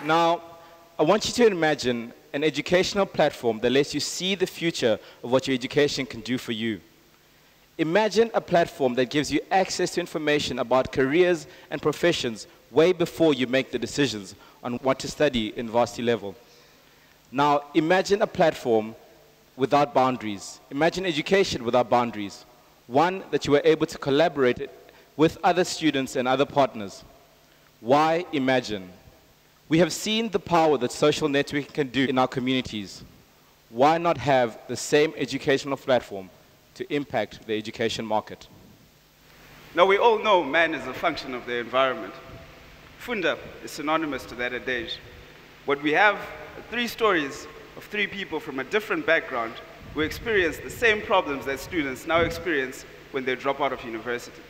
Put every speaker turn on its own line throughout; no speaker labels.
Now, I want you to imagine an educational platform that lets you see the future of what your education can do for you. Imagine a platform that gives you access to information about careers and professions way before you make the decisions on what to study in varsity level. Now, imagine a platform without boundaries. Imagine education without boundaries. One that you were able to collaborate with other students and other partners. Why imagine? We have seen the power that social networking can do in our communities. Why not have the same educational platform to impact the education market?
Now, we all know man is a function of the environment. Funda is synonymous to that adage. What we have are 3 stories of 3 people from a different background who experience the same problems that students now experience when they drop out of university.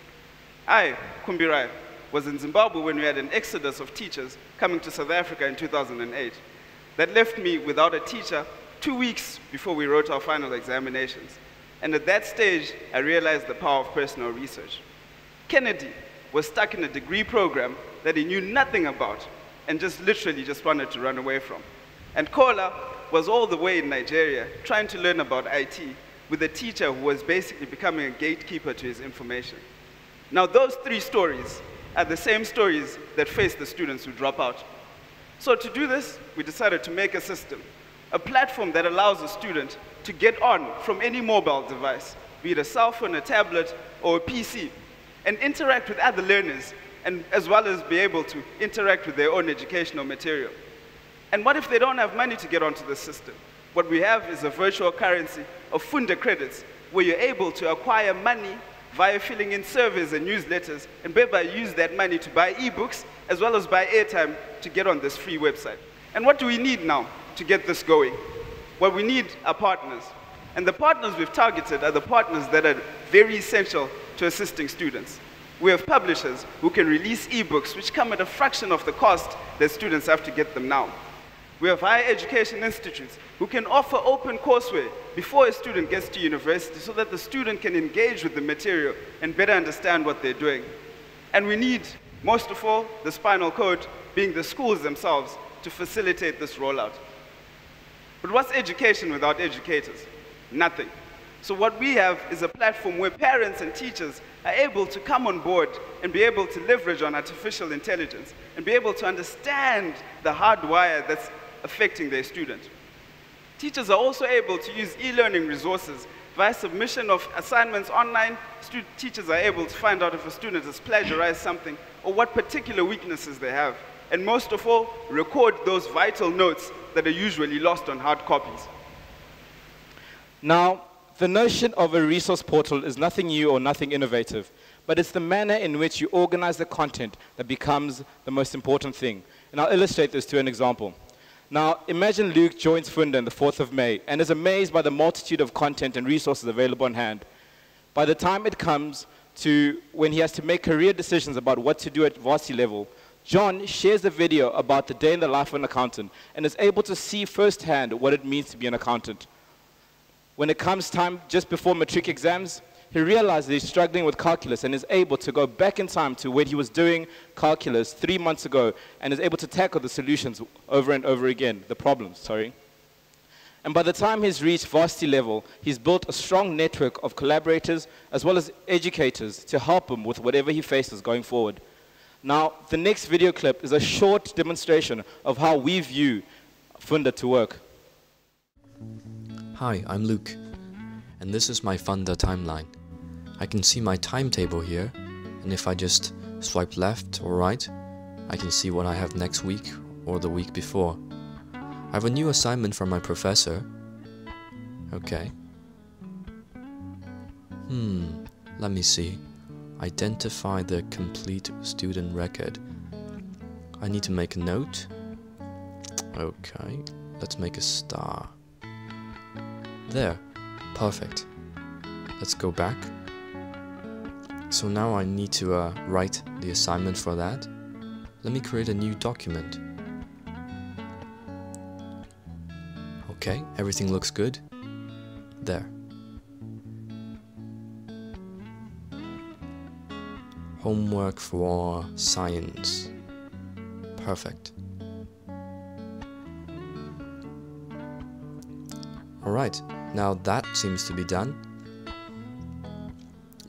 I, Kumbirai, was in Zimbabwe when we had an exodus of teachers coming to South Africa in 2008. That left me without a teacher 2 weeks before we wrote our final examinations. And at that stage, I realized the power of personal research. Kennedy was stuck in a degree program that he knew nothing about and literally just wanted to run away from. And Kola was all the way in Nigeria trying to learn about IT with a teacher who was basically becoming a gatekeeper to his information. Now, those 3 stories are the same stories that face the students who drop out. So to do this, we decided to make a system, a platform that allows a student to get on from any mobile device, be it a cell phone, a tablet, or a PC, and interact with other learners, and as well as be able to interact with their own educational material. And what if they don't have money to get onto the system? What we have is a virtual currency of Funda credits, where you're able to acquire money via filling in surveys and newsletters, and thereby use that money to buy ebooks, as well as buy airtime to get on this free website. And what do we need now to get this going? Well, we need our partners. And the partners we've targeted are the partners that are very essential to assisting students. We have publishers who can release ebooks which come at a fraction of the cost that students have to get them now. We have higher education institutes who can offer open courseware before a student gets to university so that the student can engage with the material and better understand what they're doing. And we need, most of all, the spinal cord, being the schools themselves, to facilitate this rollout. But what's education without educators? Nothing. So what we have is a platform where parents and teachers are able to come on board and be able to leverage on artificial intelligence and be able to understand the hardwire that's affecting their student. Teachers are also able to use e-learning resources via submission of assignments online. Teachers are able to find out if a student has plagiarized something or what particular weaknesses they have. And most of all, record those vital notes that are usually lost on hard copies.
Now, the notion of a resource portal is nothing new or nothing innovative, but it's the manner in which you organize the content that becomes the most important thing. And I'll illustrate this to an example. Now, imagine Luke joins Funda on the 4th of May and is amazed by the multitude of content and resources available on hand. By the time it comes to when he has to make career decisions about what to do at varsity level, John shares a video about the day in the life of an accountant and is able to see firsthand what it means to be an accountant. When it comes time just before matric exams, he realizes he's struggling with calculus and is able to go back in time to when he was doing calculus 3 months ago and is able to tackle the solutions over and over again, the problems, sorry. And by the time he's reached varsity level, he's built a strong network of collaborators as well as educators to help him with whatever he faces going forward. Now, the next video clip is a short demonstration of how we view Funda to work.
Hi, I'm Luke, and this is my Funda timeline. I can see my timetable here, and if I just swipe left or right, I can see what I have next week or the week before. I have a new assignment from my professor. Okay. Let me see. Identify the complete student record. I need to make a note. Okay, let's make a star. There, perfect. Let's go back. So now I need to write the assignment for that. Let me create a new document. Okay, everything looks good. There. Homework for science. Perfect. Alright, now that seems to be done.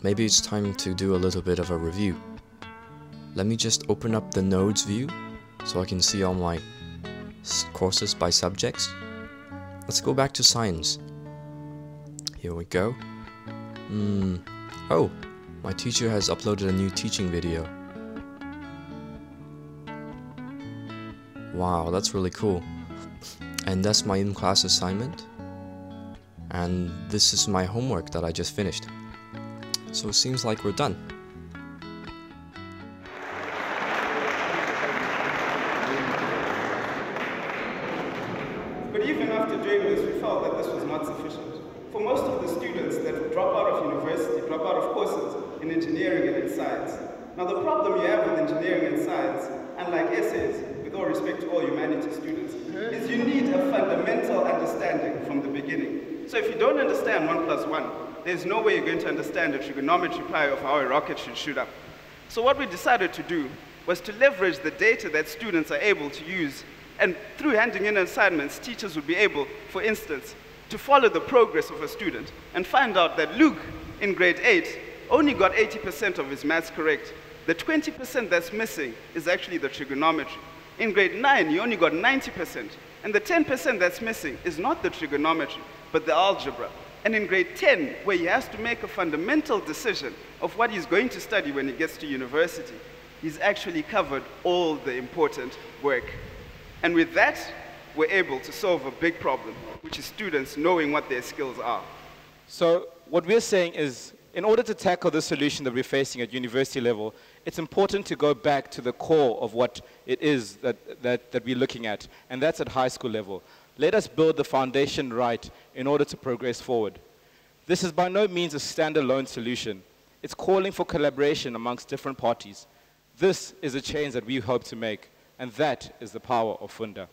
Maybe it's time to do a little bit of a review. Let me just open up the nodes view so I can see all my courses by subjects. Let's go back to science. Here we go. Oh, my teacher has uploaded a new teaching video. Wow, that's really cool. And that's my in-class assignment. And this is my homework that I just finished. So it seems like we're done.
But even after doing this, we felt that this was not sufficient. For most of the students that drop out of university, drop out of courses in engineering and in science. Now the problem you have with engineering and science, unlike essays, with all respect to all humanities students, is you need a fundamental understanding from the beginning. So if you don't understand 1 + 1, there's no way you're going to understand the trigonometry pi of how a rocket should shoot up. So what we decided to do was to leverage the data that students are able to use, and through handing in assignments, teachers would be able, for instance, to follow the progress of a student and find out that Luke, in grade 8, only got 80% of his maths correct. The 20% that's missing is actually the trigonometry. In grade 9, he only got 90%, and the 10% that's missing is not the trigonometry, but the algebra. And in grade 10, where he has to make a fundamental decision of what he's going to study when he gets to university, he's actually covered all the important work. And with that, we're able to solve a big problem, which is students knowing what their skills are.
So what we're saying is, in order to tackle the solution that we're facing at university level, it's important to go back to the core of what it is that we're looking at, and that's at high school level. Let us build the foundation right in order to progress forward. This is by no means a standalone solution. It's calling for collaboration amongst different parties. This is a change that we hope to make, and that is the power of Funda.